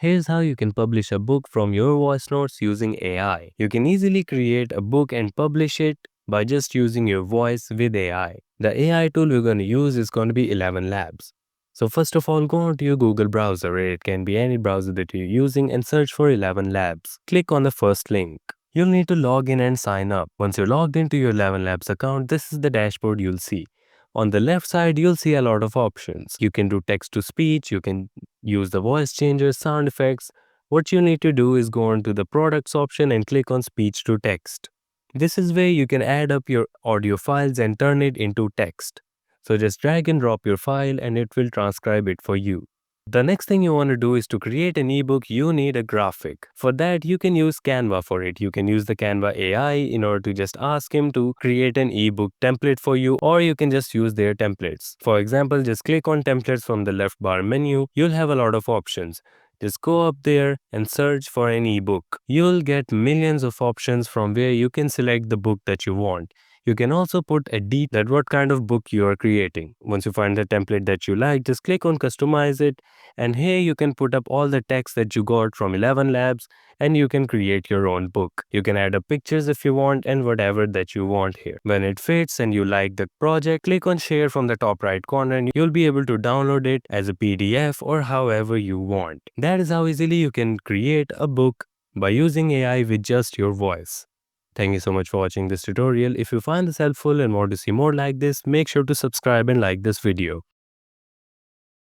Here's how you can publish a book from your voice notes using AI. You can easily create a book and publish it by just using your voice with AI. The AI tool we're going to use is going to be 11 Labs. So first of all, go onto your Google browser, or it can be any browser that you're using, and search for 11 Labs. Click on the first link. You'll need to log in and sign up. Once you're logged into your 11 Labs account, this is the dashboard you'll see. On the left side, you'll see a lot of options. You can do text to speech, you can use the voice changer, sound effects. What you need to do is go on to the products option and click on speech to text. This is where you can add up your audio files and turn it into text. So just drag and drop your file and it will transcribe it for you. The next thing you want to do is to create an ebook, you need a graphic. For that, you can use Canva for it. You can use the Canva AI in order to just ask him to create an ebook template for you, or you can just use their templates. For example, just click on templates from the left bar menu. You'll have a lot of options. Just go up there and search for an ebook. You'll get millions of options from where you can select the book that you want. You can also put a detail that what kind of book you are creating. Once you find the template that you like, just click on customize it, and here you can put up all the text that you got from 11 Labs and you can create your own book. You can add up pictures if you want and whatever that you want here. When it fits and you like the project, click on share from the top right corner and you'll be able to download it as a PDF or however you want. That is how easily you can create a book by using AI with just your voice. Thank you so much for watching this tutorial. If you find this helpful and want to see more like this, make sure to subscribe and like this video.